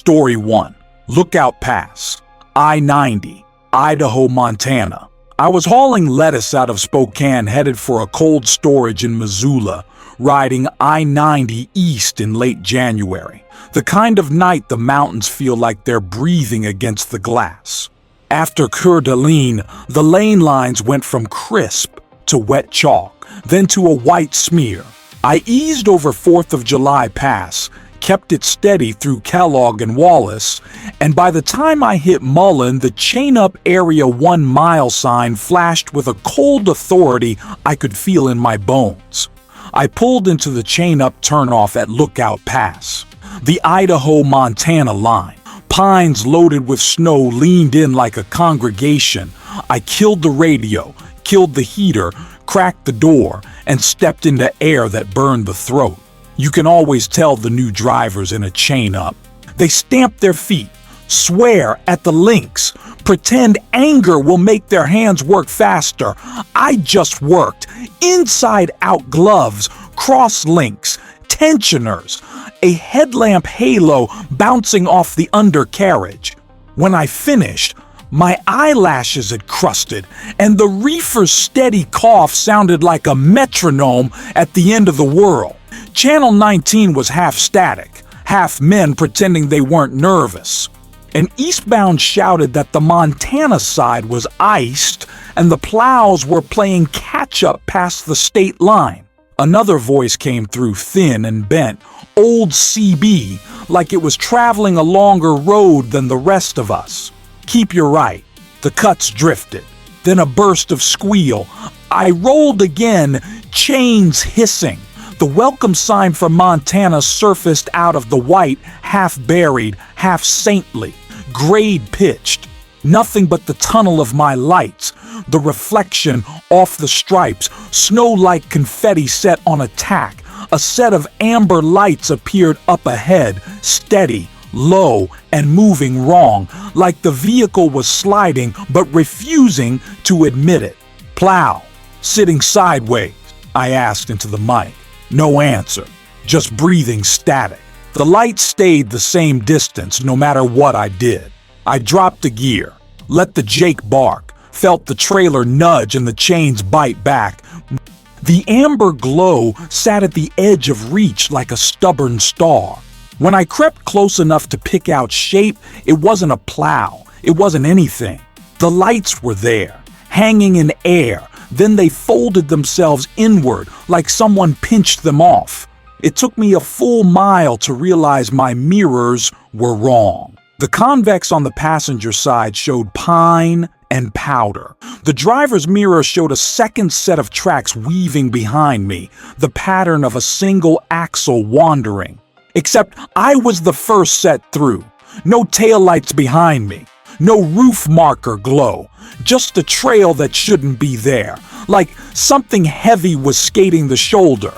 Story 1. Lookout Pass, I-90, Idaho, Montana. I was hauling lettuce out of Spokane headed for a cold storage in Missoula, riding I-90 east in late January. The kind of night the mountains feel like they're breathing against the glass. After Coeur d'Alene, the lane lines went from crisp to wet chalk, then to a white smear. I eased over 4th of July Pass, kept it steady through Kellogg and Wallace, and by the time I hit Mullen, the chain-up Area 1 mile sign flashed with a cold authority I could feel in my bones. I pulled into the chain-up turnoff at Lookout Pass. The Idaho-Montana line. Pines loaded with snow leaned in like a congregation. I killed the radio, killed the heater, cracked the door, and stepped into air that burned the throat. You can always tell the new drivers in a chain-up. They stamp their feet, swear at the links, pretend anger will make their hands work faster. I just worked. Inside-out gloves, cross links, tensioners, a headlamp halo bouncing off the undercarriage. When I finished, my eyelashes had crusted, and the reefer's steady cough sounded like a metronome at the end of the world. Channel 19 was half static, half men pretending they weren't nervous. An eastbound shouted that the Montana side was iced and the plows were playing catch-up past the state line. Another voice came through thin and bent, old CB, like it was traveling a longer road than the rest of us. Keep your right. The cuts drifted. Then a burst of squeal. I rolled again, chains hissing. The welcome sign for Montana surfaced out of the white, half-buried, half-saintly, grade-pitched. Nothing but the tunnel of my lights, the reflection off the stripes, snow-like confetti set on a tack. A set of amber lights appeared up ahead, steady, low, and moving wrong, like the vehicle was sliding but refusing to admit it. Plow, sitting sideways, I asked into the mic. No answer, just breathing static. The lights stayed the same distance no matter what I did. I dropped a gear, let the Jake bark, felt the trailer nudge and the chains bite back. The amber glow sat at the edge of reach like a stubborn star. When I crept close enough to pick out shape, it wasn't a plow, it wasn't anything. The lights were there, hanging in air. Then they folded themselves inward like someone pinched them off. It took me a full mile to realize my mirrors were wrong. The convex on the passenger side showed pine and powder. The driver's mirror showed a second set of tracks weaving behind me, the pattern of a single axle wandering. Except I was the first set through. No taillights behind me. No roof marker glow, just a trail that shouldn't be there, like something heavy was skating the shoulder.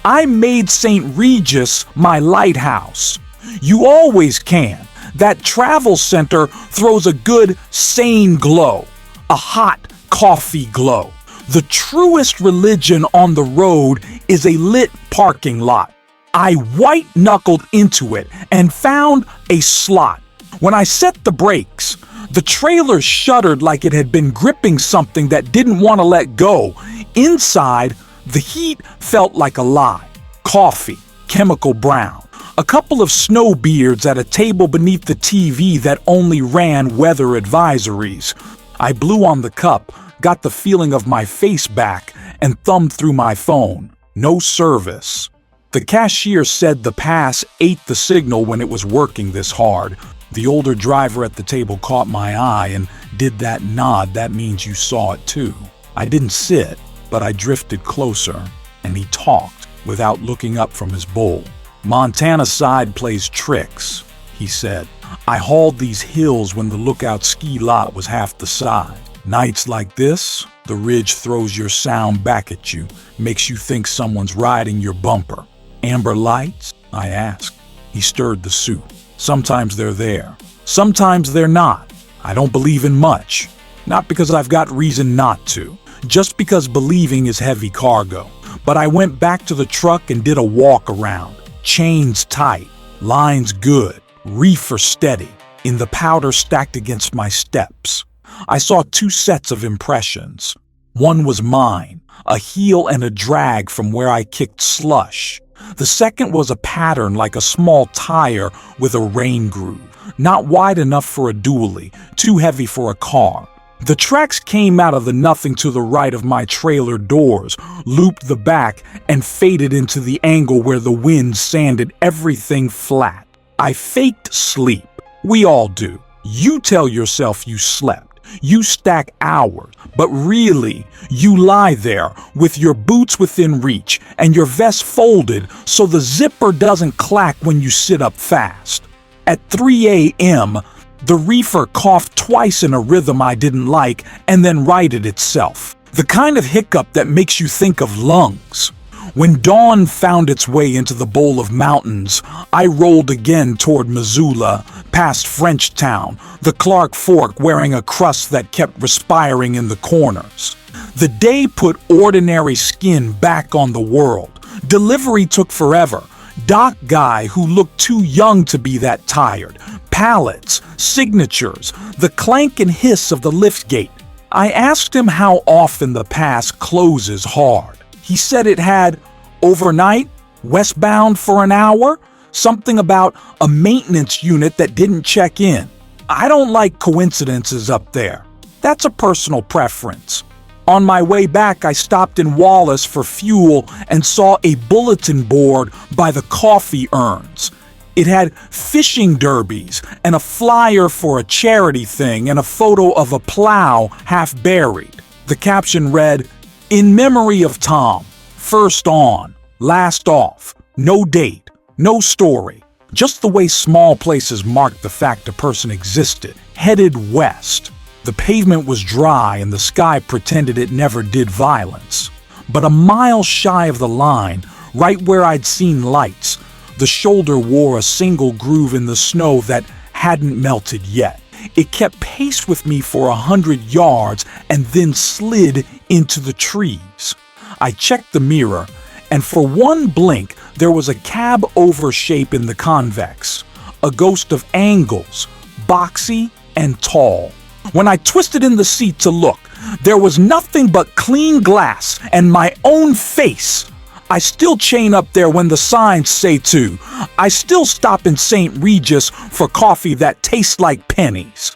I made St. Regis my lighthouse. You always can. That travel center throws a good, sane glow, a hot coffee glow. The truest religion on the road is a lit parking lot. I white-knuckled into it and found a slot. When I set the brakes, the trailer shuddered like it had been gripping something that didn't want to let go. Inside, the heat felt like a lie. Coffee, chemical brown. A couple of snowbeards at a table beneath the TV that only ran weather advisories. I blew on the cup, got the feeling of my face back, and thumbed through my phone. No service. The cashier said the pass ate the signal when it was working this hard. The older driver at the table caught my eye and did that nod. That means you saw it too. I didn't sit, but I drifted closer, and he talked without looking up from his bowl. Montana side plays tricks, he said. I hauled these hills when the Lookout ski lot was half the size. Nights like this, the ridge throws your sound back at you, makes you think someone's riding your bumper. Amber lights? I asked. He stirred the soup. Sometimes they're there. Sometimes they're not. I don't believe in much. Not because I've got reason not to. Just because believing is heavy cargo. But I went back to the truck and did a walk around. Chains tight. Lines good. reefer steady, in the powder stacked against my steps. I saw two sets of impressions. One was mine, a heel and a drag from where I kicked slush. The second was a pattern like a small tire with a rain groove, not wide enough for a dually, too heavy for a car. The tracks came out of the nothing to the right of my trailer doors, looped the back, and faded into the angle where the wind sanded everything flat. I faked sleep. We all do. You tell yourself you slept. You stack hours, but really, you lie there with your boots within reach and your vest folded so the zipper doesn't clack when you sit up fast. At 3 a.m., the reefer coughed twice in a rhythm I didn't like and then righted itself. The kind of hiccup that makes you think of lungs. When dawn found its way into the bowl of mountains, I rolled again toward Missoula, past Frenchtown, the Clark Fork wearing a crust that kept respiring in the corners. The day put ordinary skin back on the world. Delivery took forever. Dock guy who looked too young to be that tired. Pallets, signatures, the clank and hiss of the liftgate. I asked him how often the pass closes hard. He said it had overnight, westbound for an hour, something about a maintenance unit that didn't check in. I don't like coincidences up there. That's a personal preference. On my way back, I stopped in Wallace for fuel and saw a bulletin board by the coffee urns. It had fishing derbies and a flyer for a charity thing and a photo of a plow half buried. The caption read, "In memory of Tom, first on, last off, no date, no story." Just the way small places marked the fact a person existed, headed west. The pavement was dry and the sky pretended it never did violence. But a mile shy of the line, right where I'd seen lights, the shoulder wore a single groove in the snow that hadn't melted yet. It kept pace with me for 100 yards and then slid into the trees. I checked the mirror, and for one blink, there was a cab-over shape in the convex, a ghost of angles, boxy and tall. When I twisted in the seat to look, there was nothing but clean glass and my own face. I still chain up there when the signs say to. I still stop in St. Regis for coffee that tastes like pennies.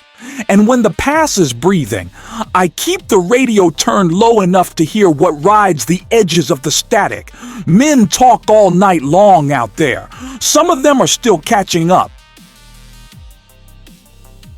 And when the pass is breathing, I keep the radio turned low enough to hear what rides the edges of the static. Men talk all night long out there. Some of them are still catching up.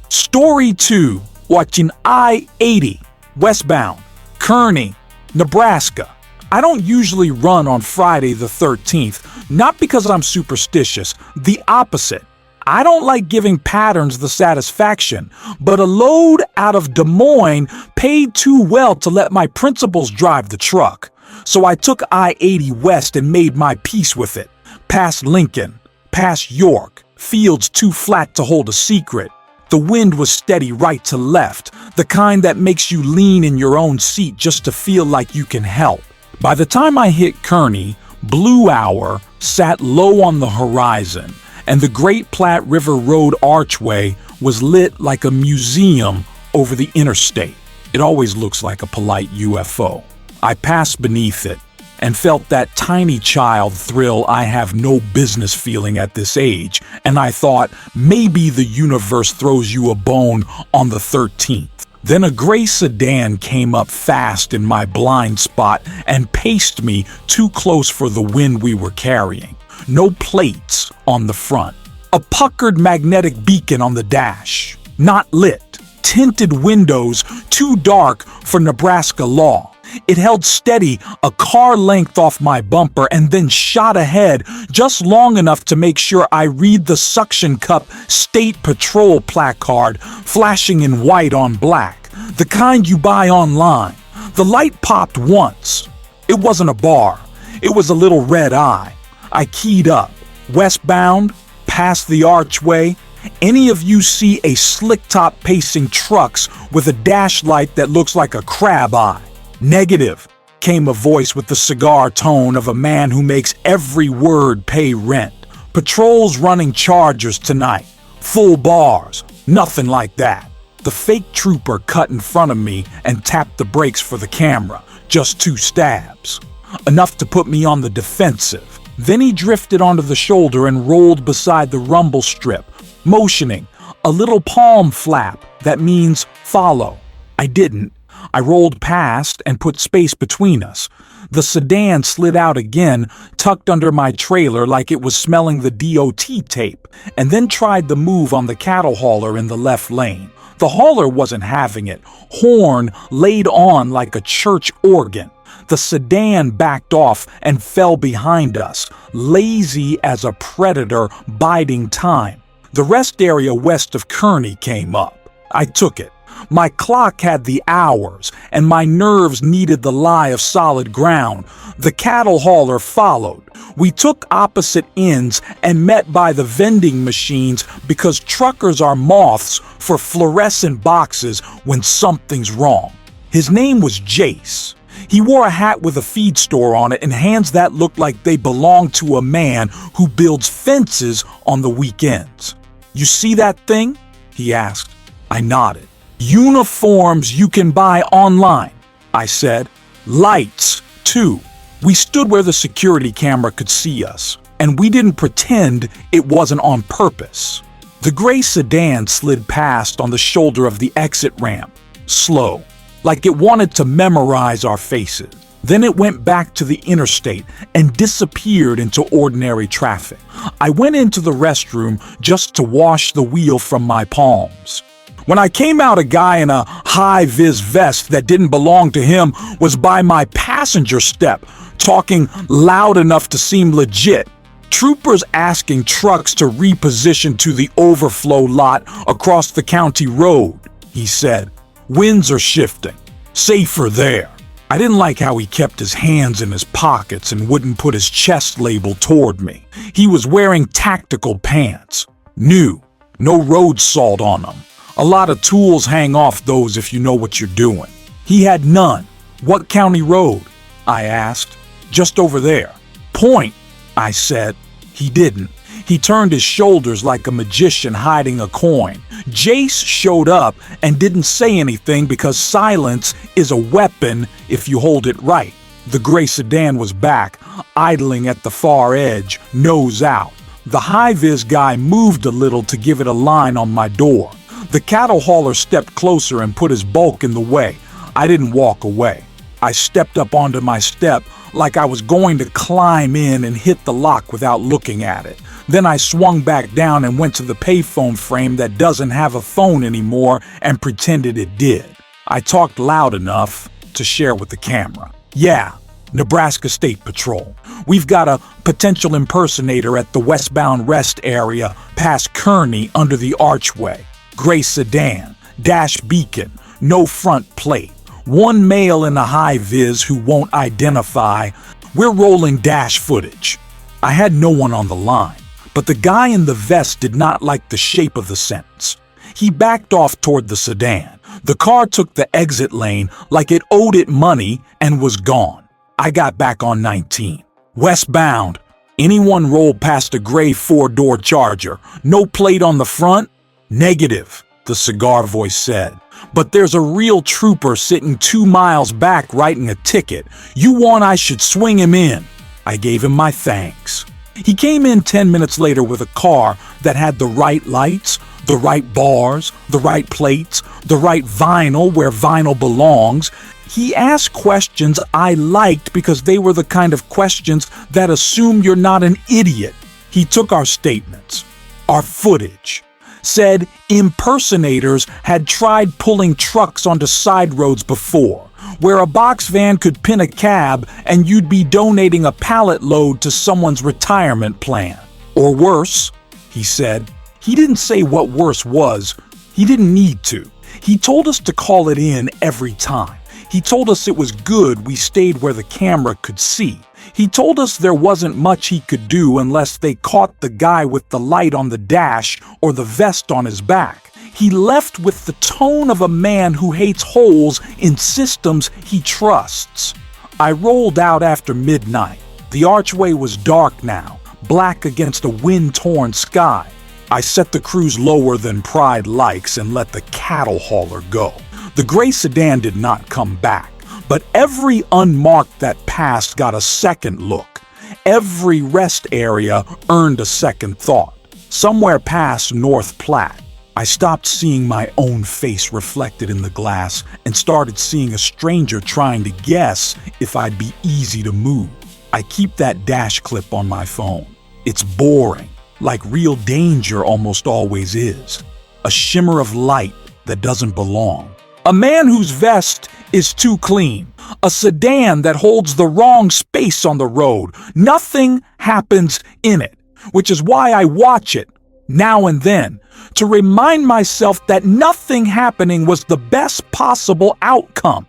Story 2, watching I-80, westbound, Kearney, Nebraska. I don't usually run on Friday the 13th, not because I'm superstitious, the opposite. I don't like giving patterns the satisfaction, but a load out of Des Moines paid too well to let my principals drive the truck. So I took I-80 west and made my peace with it. Past Lincoln, past York, fields too flat to hold a secret. The wind was steady right to left, the kind that makes you lean in your own seat just to feel like you can help. By the time I hit Kearney, Blue Hour sat low on the horizon, and the Great Platte River Road archway was lit like a museum over the interstate. It always looks like a polite UFO. I passed beneath it and felt that tiny child thrill I have no business feeling at this age, and I thought maybe the universe throws you a bone on the 13th. Then a gray sedan came up fast in my blind spot and paced me too close for the wind we were carrying. No plates on the front. A puckered magnetic beacon on the dash. Not lit. Tinted windows too dark for Nebraska law. It held steady a car length off my bumper and then shot ahead just long enough to make sure I read the suction cup State Patrol placard flashing in white on black, the kind you buy online. The light popped once. It wasn't a bar. It was a little red eye. I keyed up. Westbound, past the archway. Any of you see a slick-top pacing trucks with a dash light that looks like a crab eye? Negative, came a voice with the cigar tone of a man who makes every word pay rent. Patrol's running chargers tonight. Full bars, nothing like that. The fake trooper cut in front of me and tapped the brakes for the camera, just 2 stabs. Enough to put me on the defensive. Then he drifted onto the shoulder and rolled beside the rumble strip, motioning, a little palm flap that means follow. I didn't. I rolled past and put space between us. The sedan slid out again, tucked under my trailer like it was smelling the DOT tape, and then tried the move on the cattle hauler in the left lane. The hauler wasn't having it. Horn laid on like a church organ. The sedan backed off and fell behind us, lazy as a predator biding time. The rest area west of Kearney came up. I took it. My clock had the hours, and my nerves needed the lie of solid ground. The cattle hauler followed. We took opposite ends and met by the vending machines because truckers are moths for fluorescent boxes when something's wrong. His name was Jace. He wore a hat with a feed store on it and hands that looked like they belonged to a man who builds fences on the weekends. "You see that thing?" he asked. I nodded. "Uniforms you can buy online," I said. "Lights, too." We stood where the security camera could see us, and we didn't pretend it wasn't on purpose. The gray sedan slid past on the shoulder of the exit ramp, slow, like it wanted to memorize our faces. Then it went back to the interstate and disappeared into ordinary traffic. I went into the restroom just to wash the wheel from my palms. When I came out, a guy in a high-vis vest that didn't belong to him was by my passenger step, talking loud enough to seem legit. Troopers asking trucks to reposition to the overflow lot across the county road, he said. "Winds are shifting. Safer there." I didn't like how he kept his hands in his pockets and wouldn't put his chest label toward me. He was wearing tactical pants. New. No road salt on them. A lot of tools hang off those if you know what you're doing. He had none. "What county road?" I asked. "Just over there." "Point," I said. He didn't. He turned his shoulders like a magician hiding a coin. Jace showed up and didn't say anything because silence is a weapon if you hold it right. The gray sedan was back, idling at the far edge, nose out. The high-vis guy moved a little to give it a line on my door. The cattle hauler stepped closer and put his bulk in the way. I didn't walk away. I stepped up onto my step like I was going to climb in and hit the lock without looking at it. Then I swung back down and went to the payphone frame that doesn't have a phone anymore and pretended it did. I talked loud enough to share with the camera. "Yeah, Nebraska State Patrol. We've got a potential impersonator at the westbound rest area past Kearney under the archway. Gray sedan, dash beacon, no front plate. One male in a high-vis who won't identify. We're rolling dash footage." I had no one on the line, but the guy in the vest did not like the shape of the sentence. He backed off toward the sedan. The car took the exit lane like it owed it money and was gone. I got back on 19. "Westbound. Anyone roll past a gray 4-door Charger? No plate on the front?" "Negative," the cigar voice said. "But there's a real trooper sitting 2 miles back writing a ticket. You want I should swing him in?" I gave him my thanks. He came in 10 minutes later with a car that had the right lights, the right bars, the right plates, the right vinyl where vinyl belongs. He asked questions I liked because they were the kind of questions that assume you're not an idiot. He took our statements, our footage, said impersonators had tried pulling trucks onto side roads before, where a box van could pin a cab and you'd be donating a pallet load to someone's retirement plan. Or worse, he said. He didn't say what worse was. He didn't need to. He told us to call it in every time. He told us it was good we stayed where the camera could see. He told us there wasn't much he could do unless they caught the guy with the light on the dash or the vest on his back. He left with the tone of a man who hates holes in systems he trusts. I rolled out after midnight. The archway was dark now, black against a wind-torn sky. I set the cruise lower than pride likes and let the cattle hauler go. The gray sedan did not come back, but every unmarked that passed got a second look. Every rest area earned a second thought. Somewhere past North Platte, I stopped seeing my own face reflected in the glass and started seeing a stranger trying to guess if I'd be easy to move. I keep that dash clip on my phone. It's boring, like real danger almost always is. A shimmer of light that doesn't belong. A man whose vest is too clean. A sedan that holds the wrong space on the road. Nothing happens in it, which is why I watch it now and then, to remind myself that nothing happening was the best possible outcome.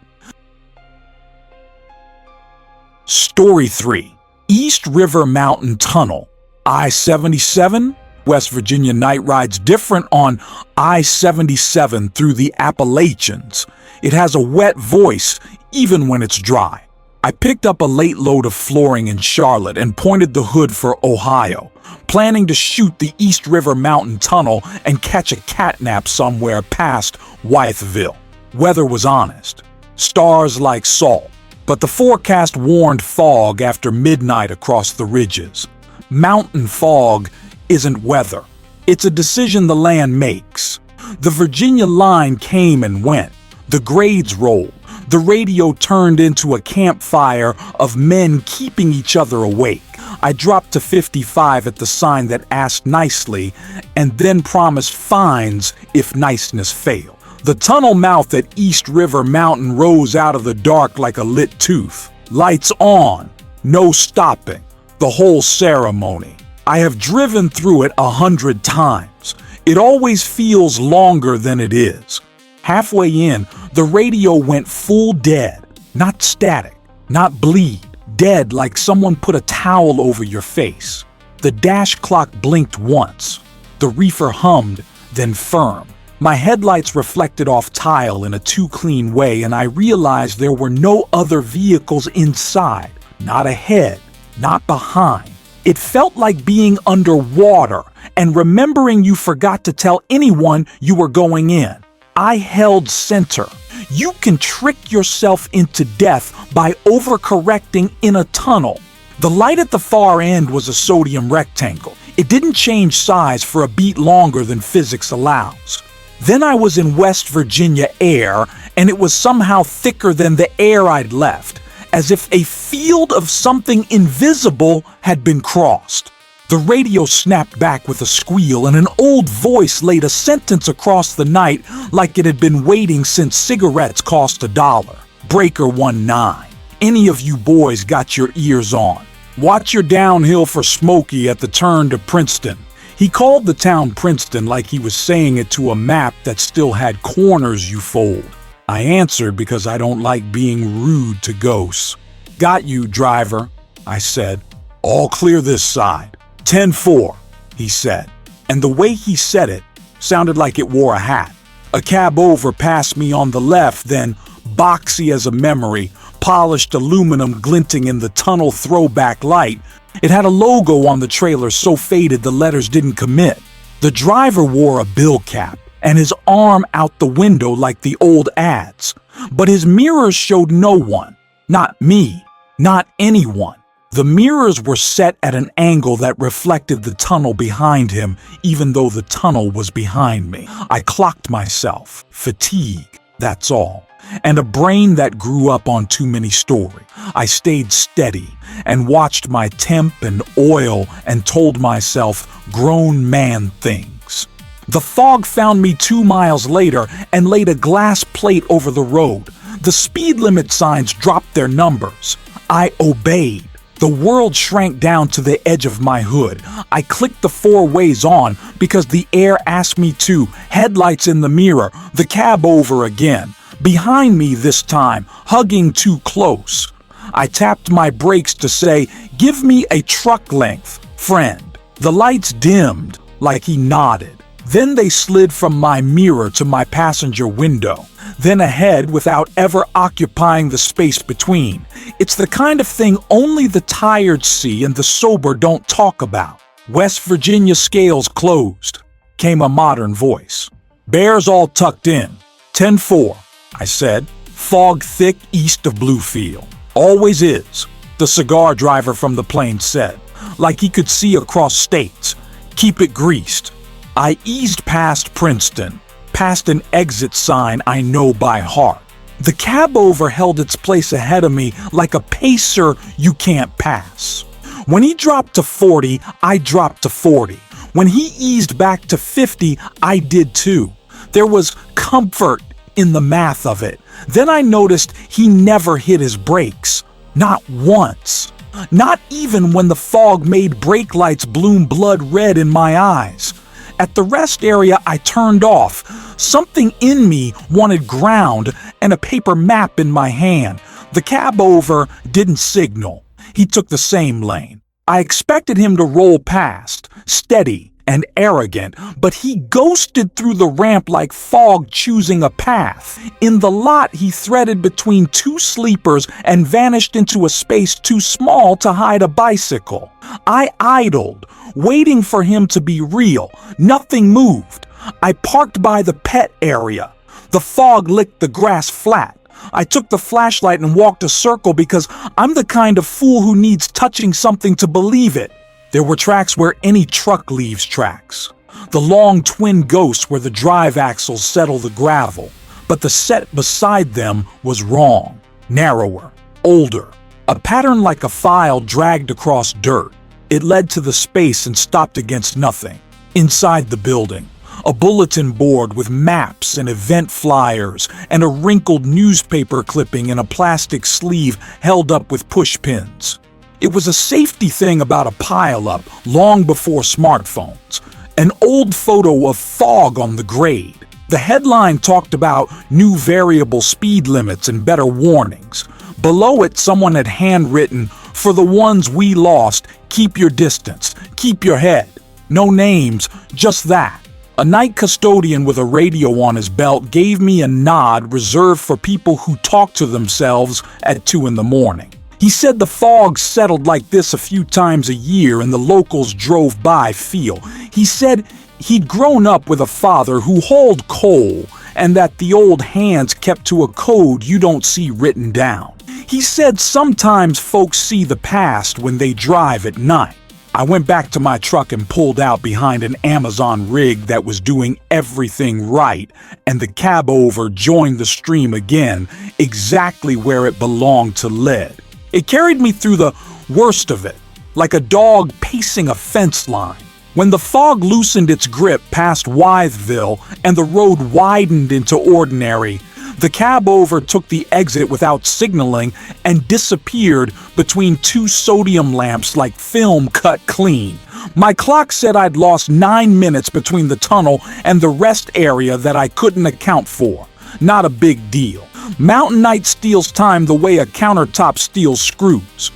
Story 3. East River Mountain Tunnel. I-77? West Virginia night ride's different on I-77 through the Appalachians. It has a wet voice, even when it's dry. I picked up a late load of flooring in Charlotte and pointed the hood for Ohio, planning to shoot the East River Mountain Tunnel and catch a catnap somewhere past Wytheville. Weather was honest. Stars like salt. But the forecast warned fog after midnight across the ridges. Mountain fog isn't weather. It's a decision the land makes. The Virginia line came and went. The grades rolled. The radio turned into a campfire of men keeping each other awake. I dropped to 55 at the sign that asked nicely and then promised fines if niceness failed. The tunnel mouth at East River Mountain rose out of the dark like a lit tooth. Lights on. No stopping. The whole ceremony. I have driven through it 100 times. It always feels longer than it is. Halfway in, the radio went full dead. Not static, not bleed. Dead like someone put a towel over your face. The dash clock blinked once. The reefer hummed, then firm. My headlights reflected off tile in a too clean way, and I realized there were no other vehicles inside. Not ahead, not behind. It felt like being underwater and remembering you forgot to tell anyone you were going in. I held center. You can trick yourself into death by overcorrecting in a tunnel. The light at the far end was a sodium rectangle. It didn't change size for a beat longer than physics allows. Then I was in West Virginia air, and it was somehow thicker than the air I'd left, as if a field of something invisible had been crossed. The radio snapped back with a squeal, and an old voice laid a sentence across the night like it had been waiting since cigarettes cost $1. Breaker 19. Any of you boys got your ears on. Watch your downhill for Smokey at the turn to Princeton. He called the town Princeton like he was saying it to a map that still had corners you fold. I answered because I don't like being rude to ghosts. Got you, driver, I said. All clear this side. 10-4, he said. And the way he said it sounded like it wore a hat. A cab over passed me on the left, then, boxy as a memory, polished aluminum glinting in the tunnel throwback light. It had a logo on the trailer so faded the letters didn't commit. The driver wore a bill cap and his arm out the window like the old ads. But his mirrors showed no one. Not me. Not anyone. The mirrors were set at an angle that reflected the tunnel behind him, even though the tunnel was behind me. I clocked myself. Fatigue, that's all. And a brain that grew up on too many stories. I stayed steady and watched my temp and oil and told myself grown man things. The fog found me 2 miles later and laid a glass plate over the road. The speed limit signs dropped their numbers. I obeyed. The world shrank down to the edge of my hood. I clicked the 4 ways on because the air asked me to. Headlights in the mirror, the cab over again. Behind me this time, hugging too close. I tapped my brakes to say, give me a truck length, friend. The lights dimmed, like he nodded. Then they slid from my mirror to my passenger window. Then ahead without ever occupying the space between. It's the kind of thing only the tired see and the sober don't talk about. West Virginia scales closed. came a modern voice. Bears all tucked in. 10-4, I said. Fog thick east of Bluefield. Always is, the cigar driver from the plane said, like he could see across states. Keep it greased. I eased past Princeton, past an exit sign I know by heart. The cab over held its place ahead of me like a pacer you can't pass. When he dropped to 40, I dropped to 40. When he eased back to 50, I did too. There was comfort in the math of it. Then I noticed he never hit his brakes. Not once. Not even when the fog made brake lights bloom blood red in my eyes. At the rest area, I turned off. Something in me wanted ground and a paper map in my hand. The cab over didn't signal. He took the same lane. I expected him to roll past, steady and arrogant, but he ghosted through the ramp like fog choosing a path. In the lot, he threaded between two sleepers and vanished into a space too small to hide a bicycle. I idled, waiting for him to be real. Nothing moved. I parked by the pet area. The fog licked the grass flat. I took the flashlight and walked a circle because I'm the kind of fool who needs touching something to believe it. There were tracks where any truck leaves tracks. The long twin ghosts where the drive axles settle the gravel. But the set beside them was wrong. Narrower. Older. A pattern like a file dragged across dirt. It led to the space and stopped against nothing. Inside the building, a bulletin board with maps and event flyers and a wrinkled newspaper clipping in a plastic sleeve held up with push pins. It was a safety thing about a pile-up long before smartphones. An old photo of fog on the grade. The headline talked about new variable speed limits and better warnings. Below it, someone had handwritten, "For the ones we lost, keep your distance, keep your head." No names, just that. A night custodian with a radio on his belt gave me a nod reserved for people who talk to themselves at 2 a.m. He said the fog settled like this a few times a year and the locals drove by feel. He said he'd grown up with a father who hauled coal and that the old hands kept to a code you don't see written down. He said sometimes folks see the past when they drive at night. I went back to my truck and pulled out behind an Amazon rig that was doing everything right, and the cab over joined the stream again, exactly where it belonged to lead. It carried me through the worst of it, like a dog pacing a fence line. When the fog loosened its grip past Wytheville and the road widened into Ordinary, the cab over took the exit without signaling and disappeared between two sodium lamps like film cut clean. My clock said I'd lost 9 minutes between the tunnel and the rest area that I couldn't account for. Not a big deal. Mountain Knight steals time the way a countertop steals screws.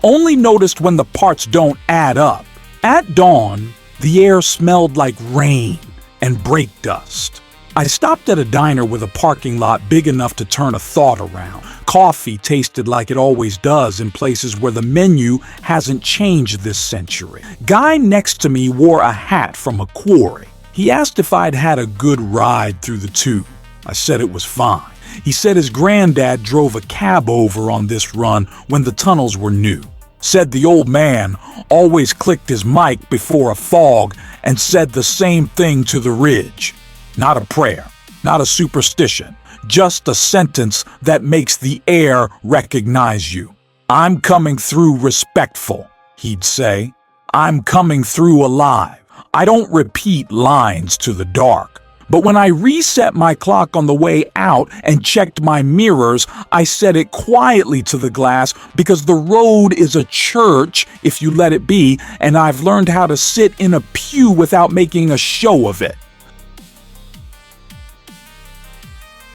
Only noticed when the parts don't add up. At dawn, the air smelled like rain and brake dust. I stopped at a diner with a parking lot big enough to turn a thought around. Coffee tasted like it always does in places where the menu hasn't changed this century. Guy next to me wore a hat from a quarry. He asked if I'd had a good ride through the tube. I said it was fine. He said his granddad drove a cab over on this run when the tunnels were new. Said the old man always clicked his mic before a fog and said the same thing to the ridge. Not a prayer, not a superstition, just a sentence that makes the air recognize you. "I'm coming through respectful," he'd say. "I'm coming through alive." I don't repeat lines to the dark. But when I reset my clock on the way out and checked my mirrors, I said it quietly to the glass because the road is a church if you let it be, and I've learned how to sit in a pew without making a show of it.